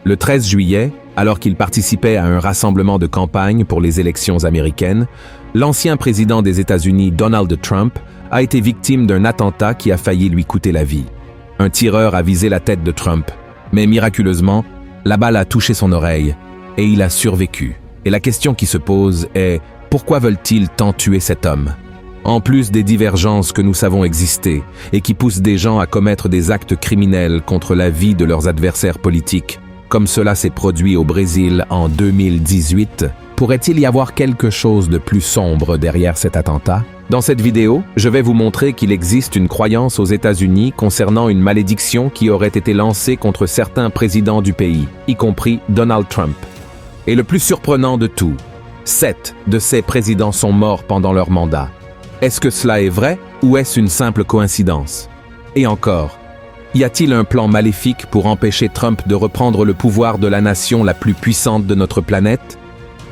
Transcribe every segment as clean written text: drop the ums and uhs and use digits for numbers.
Le 13 juillet, alors qu'il participait à un rassemblement de campagne pour les élections américaines, l'ancien président des États-Unis, Donald Trump, a été victime d'un attentat qui a failli lui coûter la vie. Un tireur a visé la tête de Trump, mais miraculeusement, la balle a touché son oreille et il a survécu. Et la question qui se pose est, pourquoi veulent-ils tant tuer cet homme ? En plus des divergences que nous savons exister et qui poussent des gens à commettre des actes criminels contre la vie de leurs adversaires politiques, comme cela s'est produit au Brésil en 2018, pourrait-il y avoir quelque chose de plus sombre derrière cet attentat ? Dans cette vidéo, je vais vous montrer qu'il existe une croyance aux États-Unis concernant une malédiction qui aurait été lancée contre certains présidents du pays, y compris Donald Trump. Et le plus surprenant de tout, 7 de ces présidents sont morts pendant leur mandat. Est-ce que cela est vrai ou est-ce une simple coïncidence ? Et encore, y a-t-il un plan maléfique pour empêcher Trump de reprendre le pouvoir de la nation la plus puissante de notre planète ?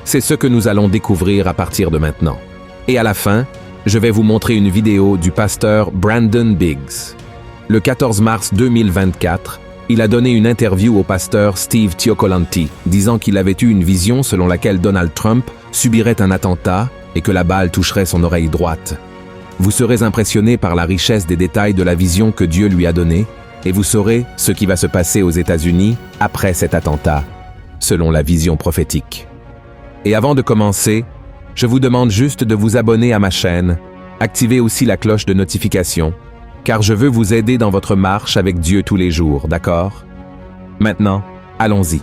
C'est ce que nous allons découvrir à partir de maintenant. Et à la fin, je vais vous montrer une vidéo du pasteur Brandon Biggs. Le 14 mars 2024, il a donné une interview au pasteur Steve Cioccolanti, disant qu'il avait eu une vision selon laquelle Donald Trump subirait un attentat et que la balle toucherait son oreille droite. Vous serez impressionné par la richesse des détails de la vision que Dieu lui a donnée et vous saurez ce qui va se passer aux États-Unis après cet attentat, selon la vision prophétique. Et avant de commencer, je vous demande juste de vous abonner à ma chaîne, activez aussi la cloche de notification, car je veux vous aider dans votre marche avec Dieu tous les jours, d'accord ? Maintenant, allons-y.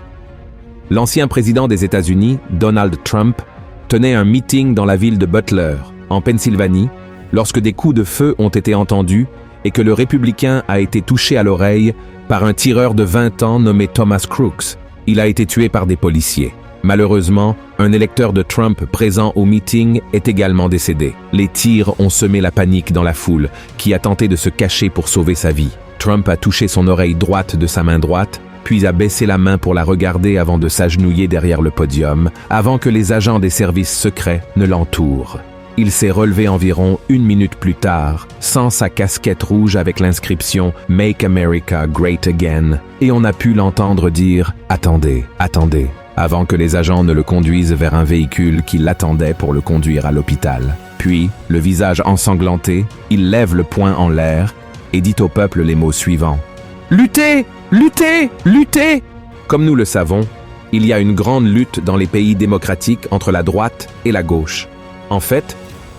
L'ancien président des États-Unis, Donald Trump, tenait un meeting dans la ville de Butler, en Pennsylvanie, lorsque des coups de feu ont été entendus et que le républicain a été touché à l'oreille par un tireur de 20 ans nommé Thomas Crooks. Il a été tué par des policiers. Malheureusement, un électeur de Trump présent au meeting est également décédé. Les tirs ont semé la panique dans la foule, qui a tenté de se cacher pour sauver sa vie. Trump a touché son oreille droite de sa main droite, puis a baissé la main pour la regarder avant de s'agenouiller derrière le podium, avant que les agents des services secrets ne l'entourent. Il s'est relevé environ 1 minute plus tard, sans sa casquette rouge avec l'inscription « Make America Great Again », et on a pu l'entendre dire « Attendez, attendez », avant que les agents ne le conduisent vers un véhicule qui l'attendait pour le conduire à l'hôpital. Puis, le visage ensanglanté, il lève le poing en l'air et dit au peuple les mots suivants. « Luttez! Luttez! Luttez !» Comme nous le savons, il y a une grande lutte dans les pays démocratiques entre la droite et la gauche. En fait,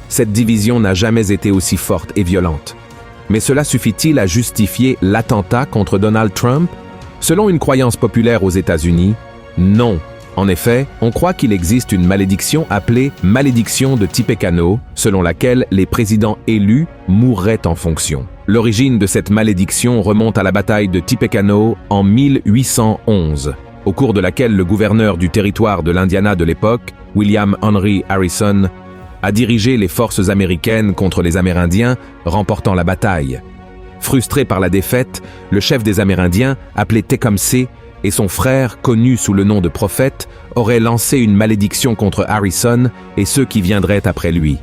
cette division n'a jamais été aussi forte et violente. Mais cela suffit-il à justifier l'attentat contre Donald Trump? Selon une croyance populaire aux États-Unis, non. En effet, on croit qu'il existe une malédiction appelée « malédiction de Tippecanoe », selon laquelle les présidents élus mourraient en fonction. L'origine de cette malédiction remonte à la bataille de Tippecanoe en 1811, au cours de laquelle le gouverneur du territoire de l'Indiana de l'époque, William Henry Harrison, a dirigé les forces américaines contre les Amérindiens, remportant la bataille. Frustré par la défaite, le chef des Amérindiens, appelé Tecumseh, et son frère, connu sous le nom de prophète, auraient lancé une malédiction contre Harrison et ceux qui viendraient après lui.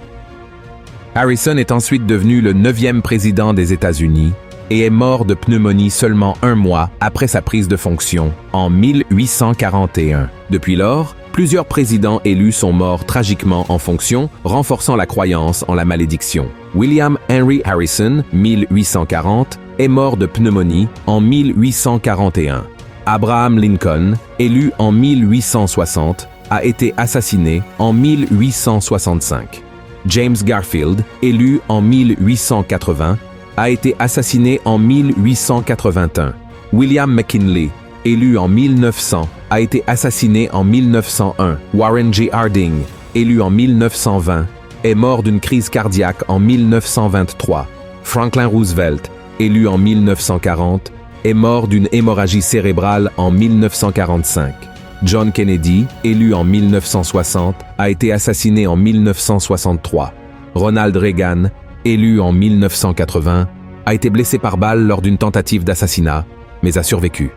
Harrison est ensuite devenu le 9e président des États-Unis et est mort de pneumonie seulement 1 mois après sa prise de fonction, en 1841. Depuis lors, plusieurs présidents élus sont morts tragiquement en fonction, renforçant la croyance en la malédiction. William Henry Harrison, 1840, est mort de pneumonie en 1841. Abraham Lincoln, élu en 1860, a été assassiné en 1865. James Garfield, élu en 1880, a été assassiné en 1881. William McKinley, élu en 1900, a été assassiné en 1901. Warren G. Harding, élu en 1920, est mort d'une crise cardiaque en 1923. Franklin Roosevelt, élu en 1940, est mort d'une hémorragie cérébrale en 1945. John Kennedy, élu en 1960, a été assassiné en 1963. Ronald Reagan, élu en 1980, a été blessé par balle lors d'une tentative d'assassinat, mais a survécu.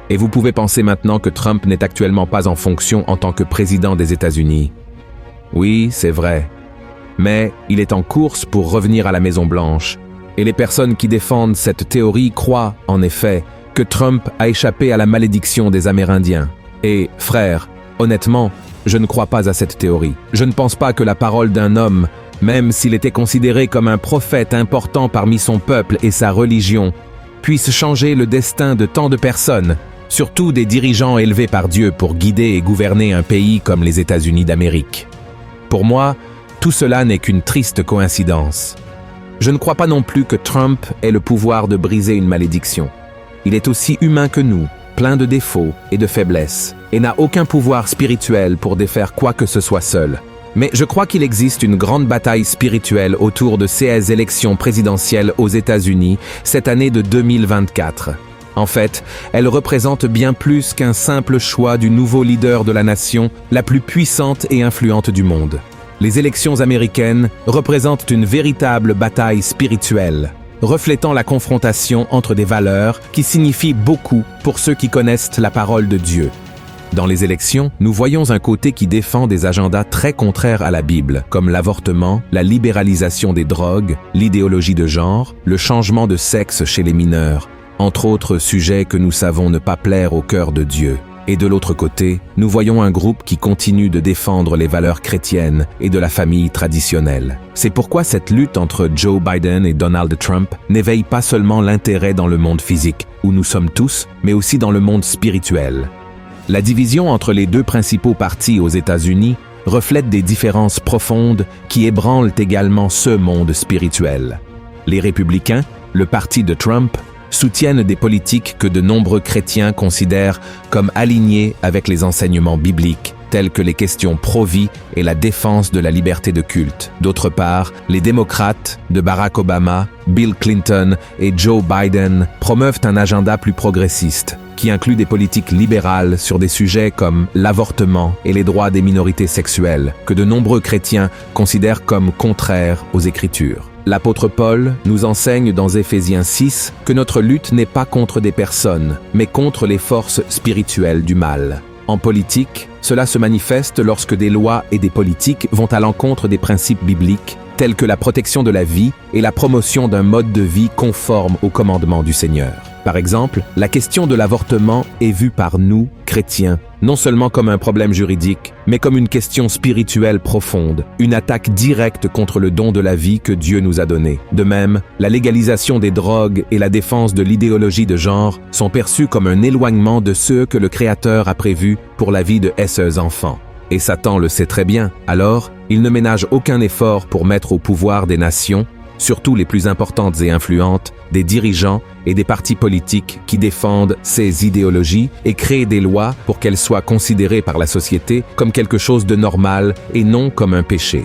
Et vous pouvez penser maintenant que Trump n'est actuellement pas en fonction en tant que président des États-Unis. Oui, c'est vrai. Mais il est en course pour revenir à la Maison-Blanche. Et les personnes qui défendent cette théorie croient, en effet, que Trump a échappé à la malédiction des Amérindiens. Et, frère, honnêtement, je ne crois pas à cette théorie. Je ne pense pas que la parole d'un homme, même s'il était considéré comme un prophète important parmi son peuple et sa religion, puisse changer le destin de tant de personnes, surtout des dirigeants élevés par Dieu pour guider et gouverner un pays comme les États-Unis d'Amérique. Pour moi, tout cela n'est qu'une triste coïncidence. Je ne crois pas non plus que Trump ait le pouvoir de briser une malédiction. Il est aussi humain que nous, plein de défauts et de faiblesses, et n'a aucun pouvoir spirituel pour défaire quoi que ce soit seul. Mais je crois qu'il existe une grande bataille spirituelle autour de ces élections présidentielles aux États-Unis cette année de 2024. En fait, elle représente bien plus qu'un simple choix du nouveau leader de la nation la plus puissante et influente du monde. Les élections américaines représentent une véritable bataille spirituelle, reflétant la confrontation entre des valeurs qui signifient beaucoup pour ceux qui connaissent la parole de Dieu. Dans les élections, nous voyons un côté qui défend des agendas très contraires à la Bible, comme l'avortement, la libéralisation des drogues, l'idéologie de genre, le changement de sexe chez les mineurs, entre autres sujets que nous savons ne pas plaire au cœur de Dieu. Et de l'autre côté, nous voyons un groupe qui continue de défendre les valeurs chrétiennes et de la famille traditionnelle. C'est pourquoi cette lutte entre Joe Biden et Donald Trump n'éveille pas seulement l'intérêt dans le monde physique, où nous sommes tous, mais aussi dans le monde spirituel. La division entre les deux principaux partis aux États-Unis reflète des différences profondes qui ébranlent également ce monde spirituel. Les républicains, le parti de Trump, soutiennent des politiques que de nombreux chrétiens considèrent comme alignées avec les enseignements bibliques, tels que les questions pro-vie et la défense de la liberté de culte. D'autre part, les démocrates de Barack Obama, Bill Clinton et Joe Biden promeuvent un agenda plus progressiste, qui inclut des politiques libérales sur des sujets comme l'avortement et les droits des minorités sexuelles, que de nombreux chrétiens considèrent comme contraires aux Écritures. L'apôtre Paul nous enseigne dans Éphésiens 6 que notre lutte n'est pas contre des personnes, mais contre les forces spirituelles du mal. En politique, cela se manifeste lorsque des lois et des politiques vont à l'encontre des principes bibliques, tels que la protection de la vie et la promotion d'un mode de vie conforme aux commandements du Seigneur. Par exemple, la question de l'avortement est vue par nous, chrétiens, non seulement comme un problème juridique, mais comme une question spirituelle profonde, une attaque directe contre le don de la vie que Dieu nous a donné. De même, la légalisation des drogues et la défense de l'idéologie de genre sont perçues comme un éloignement de ceux que le Créateur a prévus pour la vie de ses enfants. Et Satan le sait très bien, alors il ne ménage aucun effort pour mettre au pouvoir des nations, surtout les plus importantes et influentes, des dirigeants et des partis politiques qui défendent ces idéologies et créent des lois pour qu'elles soient considérées par la société comme quelque chose de normal et non comme un péché.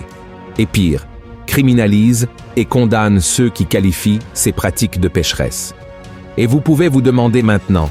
Et pire, criminalisent et condamnent ceux qui qualifient ces pratiques de pécheresse. Et vous pouvez vous demander maintenant,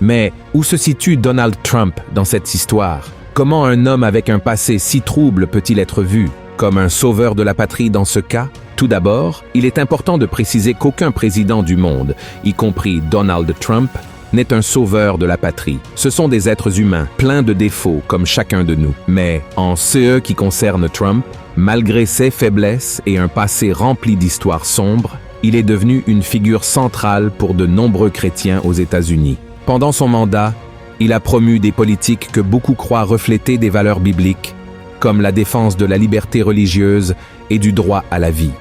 mais où se situe Donald Trump dans cette histoire? Comment un homme avec un passé si trouble peut-il être vu comme un sauveur de la patrie dans ce cas? Tout d'abord, il est important de préciser qu'aucun président du monde, y compris Donald Trump, n'est un sauveur de la patrie. Ce sont des êtres humains, pleins de défauts comme chacun de nous. Mais en ce qui concerne Trump, malgré ses faiblesses et un passé rempli d'histoires sombres, il est devenu une figure centrale pour de nombreux chrétiens aux États-Unis. Pendant son mandat, il a promu des politiques que beaucoup croient refléter des valeurs bibliques, comme la défense de la liberté religieuse et du droit à la vie.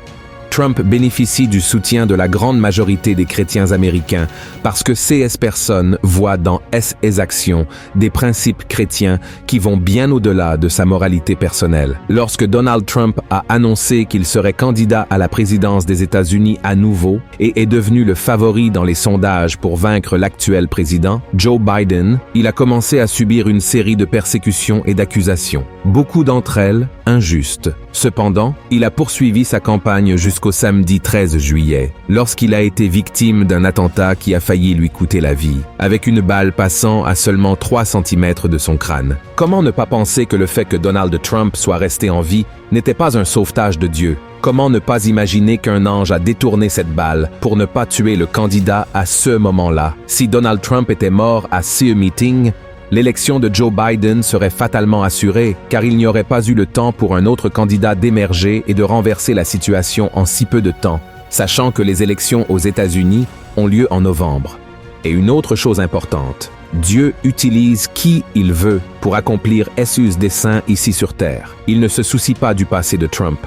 Trump bénéficie du soutien de la grande majorité des chrétiens américains parce que ces personnes voient dans ses actions des principes chrétiens qui vont bien au-delà de sa moralité personnelle. Lorsque Donald Trump a annoncé qu'il serait candidat à la présidence des États-Unis à nouveau et est devenu le favori dans les sondages pour vaincre l'actuel président, Joe Biden, il a commencé à subir une série de persécutions et d'accusations, beaucoup d'entre elles injustes. Cependant, il a poursuivi sa campagne jusqu'au samedi 13 juillet, lorsqu'il a été victime d'un attentat qui a failli lui coûter la vie, avec une balle passant à seulement 3 cm de son crâne. Comment ne pas penser que le fait que Donald Trump soit resté en vie n'était pas un sauvetage de Dieu? Comment ne pas imaginer qu'un ange a détourné cette balle pour ne pas tuer le candidat à ce moment-là? Si Donald Trump était mort à ce meeting, l'élection de Joe Biden serait fatalement assurée, car il n'y aurait pas eu le temps pour un autre candidat d'émerger et de renverser la situation en si peu de temps, sachant que les élections aux États-Unis ont lieu en novembre. Et une autre chose importante, Dieu utilise qui il veut pour accomplir ses desseins ici sur Terre. Il ne se soucie pas du passé de Trump,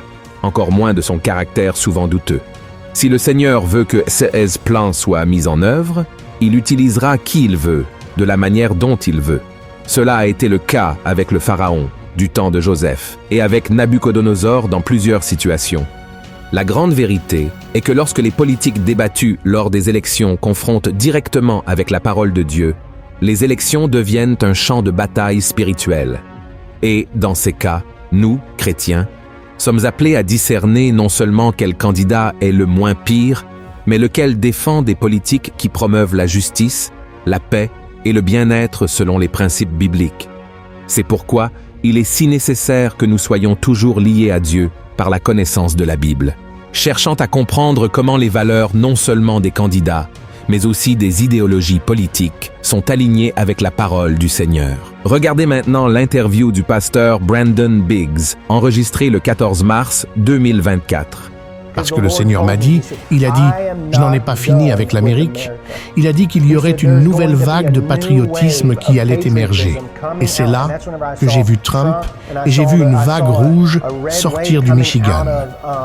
encore moins de son caractère souvent douteux. Si le Seigneur veut que ses plans soient mis en œuvre, il utilisera qui il veut, de la manière dont il veut. Cela a été le cas avec le Pharaon, du temps de Joseph, et avec Nabuchodonosor dans plusieurs situations. La grande vérité est que lorsque les politiques débattues lors des élections confrontent directement avec la parole de Dieu, les élections deviennent un champ de bataille spirituel. Et, dans ces cas, nous, chrétiens, sommes appelés à discerner non seulement quel candidat est le moins pire, mais lequel défend des politiques qui promeuvent la justice, la paix et le bien-être selon les principes bibliques. C'est pourquoi il est si nécessaire que nous soyons toujours liés à Dieu par la connaissance de la Bible, cherchant à comprendre comment les valeurs non seulement des candidats, mais aussi des idéologies politiques sont alignées avec la parole du Seigneur. Regardez maintenant l'interview du pasteur Brandon Biggs, enregistrée le 14 mars 2024. Parce que le Seigneur m'a dit, il a dit, je n'en ai pas fini avec l'Amérique. Il a dit qu'il y aurait une nouvelle vague de patriotisme qui allait émerger. Et c'est là que j'ai vu Trump et j'ai vu une vague rouge sortir du Michigan.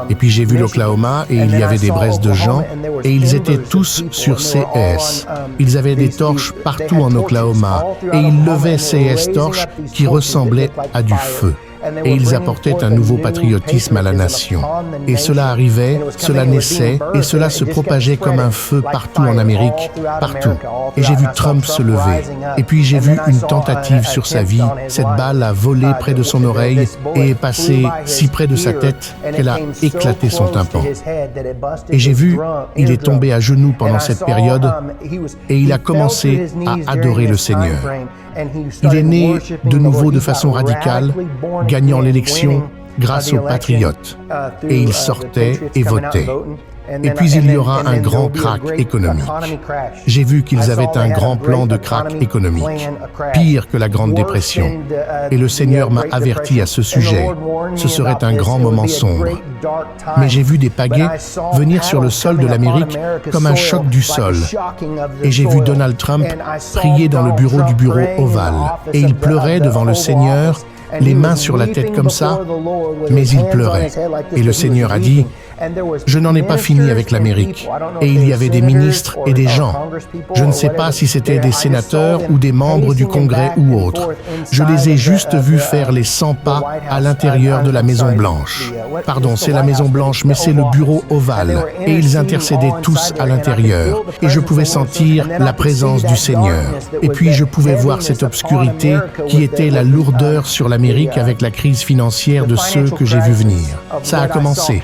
Et puis j'ai vu l'Oklahoma et il y avait des braises de gens et ils étaient tous sur CS. Ils avaient des torches partout en Oklahoma et ils levaient CS torches qui ressemblaient à du feu. Et ils apportaient un nouveau patriotisme à la nation. Et cela arrivait, cela naissait, et cela se propageait comme un feu partout en Amérique, partout. Et j'ai vu Trump se lever. Et puis j'ai vu une tentative sur sa vie. Cette balle a volé près de son oreille et est passée si près de sa tête qu'elle a éclaté son tympan. Et j'ai vu, il est tombé à genoux pendant cette période et il a commencé à adorer le Seigneur. Il est né de nouveau de façon radicale, gagnant l'élection grâce aux patriotes. Et il sortait et votait. Et puis il y aura un grand krach économique. J'ai vu qu'ils avaient un grand plan de krach économique, pire que la Grande Dépression. Et le Seigneur m'a averti à ce sujet. Ce serait un grand moment sombre. Mais j'ai vu des pagaies venir sur le sol de l'Amérique comme un choc du sol. Et j'ai vu Donald Trump prier dans le bureau du bureau ovale. Et il pleurait devant le Seigneur, les mains sur la tête comme ça, mais il pleurait. Et le Seigneur a dit, je n'en ai pas fini avec l'Amérique. Et il y avait des ministres et des gens. Je ne sais pas si c'était des sénateurs ou des membres du Congrès ou autres. Je les ai juste vus faire les 100 pas à l'intérieur de la Maison Blanche. Pardon, c'est la Maison Blanche, mais c'est le bureau ovale. Et ils intercédaient tous à l'intérieur. Et je pouvais sentir la présence du Seigneur. Et puis je pouvais voir cette obscurité qui était la lourdeur sur l'Amérique avec la crise financière de ceux que j'ai vus venir. Ça a commencé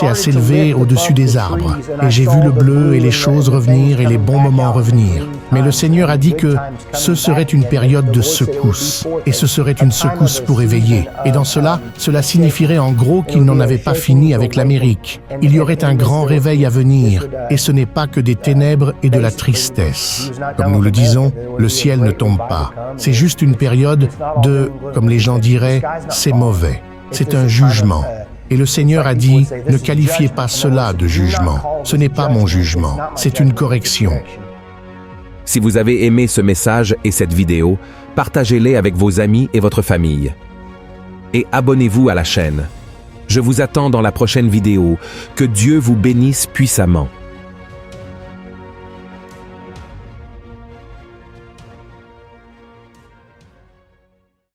à s'élever au-dessus des arbres. Et j'ai vu le bleu et les choses revenir et les bons moments revenir. Mais le Seigneur a dit que ce serait une période de secousse. Et ce serait une secousse pour éveiller. Et dans cela signifierait en gros qu'il n'en avait pas fini avec l'Amérique. Il y aurait un grand réveil à venir. Et ce n'est pas que des ténèbres et de la tristesse. Comme nous le disons, le ciel ne tombe pas. C'est juste une période de, comme les gens diraient, c'est mauvais. C'est un jugement. Et le Seigneur a dit, ne qualifiez pas cela de jugement. Ce n'est pas mon jugement, c'est une correction. Si vous avez aimé ce message et cette vidéo, partagez-les avec vos amis et votre famille. Et abonnez-vous à la chaîne. Je vous attends dans la prochaine vidéo. Que Dieu vous bénisse puissamment.